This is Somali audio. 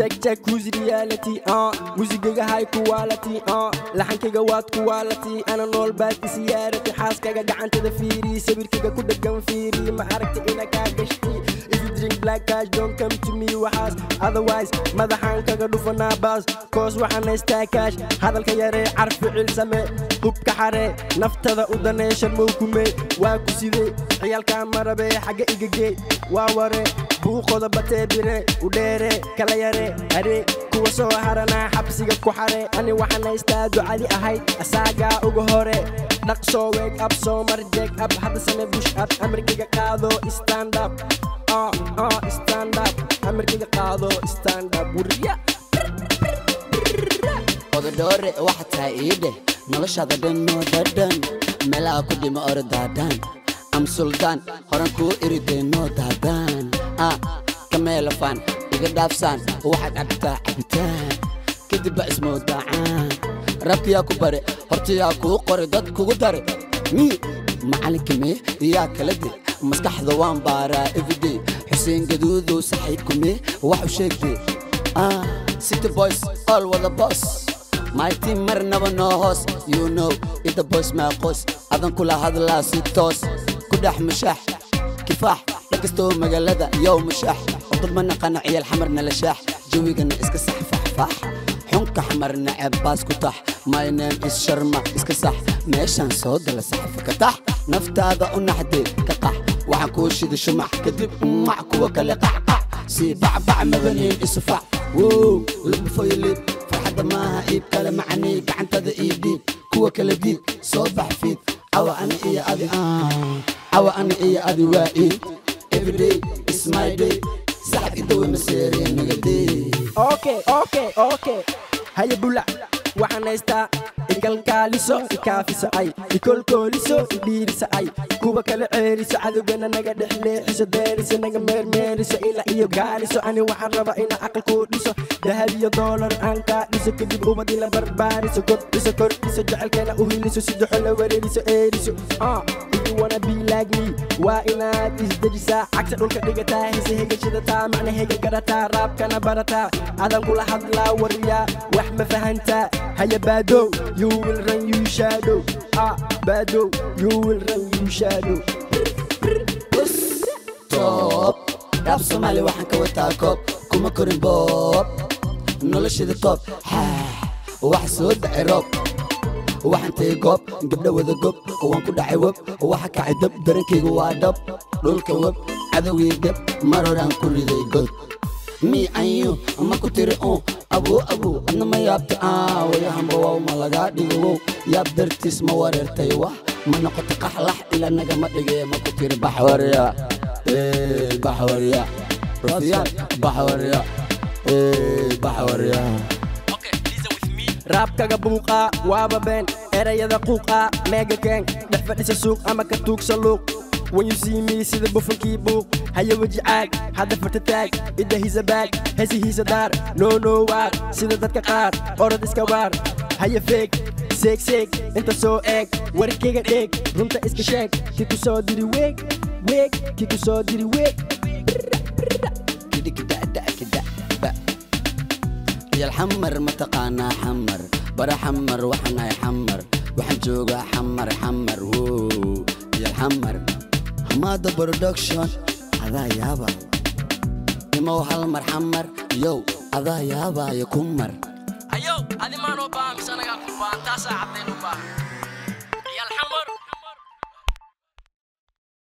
check who's reality موسيقى هاي quality لحنكيga waad quality أنا نول baad سيارتي حاسكاga gacanta fiiri sawirkayga ku dhagan fiiri ma aragti ina ka gashti if you drink black cash don't come to me waxaas otherwise madaxan kaga dhufanaa baas cause waxaan haystaa cash hadalka yaree carfi cilsame hubka xare naftada u daneeshan mawkume waa ku sidee ciyaalka marabe xaga igagee waa ware buuqoda batee bire u dheere kala yare are kuwa soo harana xabsiga ku xare ani waxaan haystaa ducadi ahayd asaagaa ugu hore dhaqsoo wake up soo mar jack up hadda same push up amarkiga qaado stand up stand up amarkiga qaado stand up wuriya ododore waxa tahay iide noloshada dhanoo dhadhan meelaha ku dhima ordaadan am sultan horan ku irideenoo daadan kameelafan iga dhaafsan waxaad cabtaa cabitaan kadib ba ismoo daacaan rabkiyaa ku bare hortiyaa kuu qori dad kugu dare macalinka mee iyaa kala de maskaxda waan baaraa everyday xuseen gaduudow saxiibku mee wax u sheegde city boys all with the boss my team marnaba noo hoos you know it the boys maa qos adan kula hadlaa si toos ku dhex mushax kifaax lakastoo magaalada yow mushax wadad ma naqana ciyaal xamarna la shaax jawigana iska sax faxfax xunka xamarna ceebbaas ku tax my name is sharma iska sax meeshaan soo gala saxafa ka tax naftaada u naxdee ka qax waxaan kuu shida shumax kadib mac kuwa kale qacqac sii bacbac mabaniin isufac wow labufoylib farxadda maaha iib kale macanii gacantada ii dhiib kuwa kale diib soo bax fiid cawa ani iyo adi cawa ani iyo adi waa iid everyday is my day saxab idawe maseereen nagadee okay haya bula waxaan haystaa ikalkaaliso ikaafiso ay ikolkooliso idhiiriso ay kuwa kale ceeriso cadowgana naga dhexleexiso deeriso naga meermeeriso ilaa iyo gaaliso ani waxaan rabaa inaa aqal kuu dhiso dahab iyo doolar aan kaa dhiso kadib ubad ila barbaariso kordhiso kordhiso jecelkeena u hiliso si doxo la wareeriso eeriso if you wanna be like me waa inaad isdejisaa cagta dhulka dhigataa hise hegashadataa macna hega garataa raabkana barataa adan kula hadlaa wariyaa wax ma fahantaa haya baadow you will run you shadow baadow you will run you shadow top rap Somali waxaan ka wataa koob kuma korin boob noloshada top wax soo dhacay roob waxaan tagay goob gabdha wada gob waan ku dhacay web waxa kacay dab darankaygu waa dhab dhulka web cadowgii dab mar horaan ku riday god me and you ma ku tiri abu adna ma yaabta wayahamba waa ma laga dhigo yaab dartiis ma wareertay wax ma noqoto qaxlax ila naga ma dhigay ma ku tiri baxwariya baxwariya rafiyaan baxwariya baxwariya raabkaga buuqa waaba been erayada quuqa mega gang dhex fadhisa suuq ama ka tuugsa luuq when you see me see the bufankii buuq haya waji caag hadda farta taag idda hisa baag hesi hisa daar no waar sida dadka qaar orod iska waar haya feeg seeg inta soo eeg warkayga dheeg runta iska sheeg kii ku soo diri weeg kii ku soo diri weeg يا الحمر متقانا حمر برا حمر وحنا يحمر وحن جوجا حمر يا الحمر حماده برودكشن هذا يابا يمو حمر حمر يو هذا يابا يكمر ايو هذه ما نوبا مسانا قال تاسع عبدين نوبا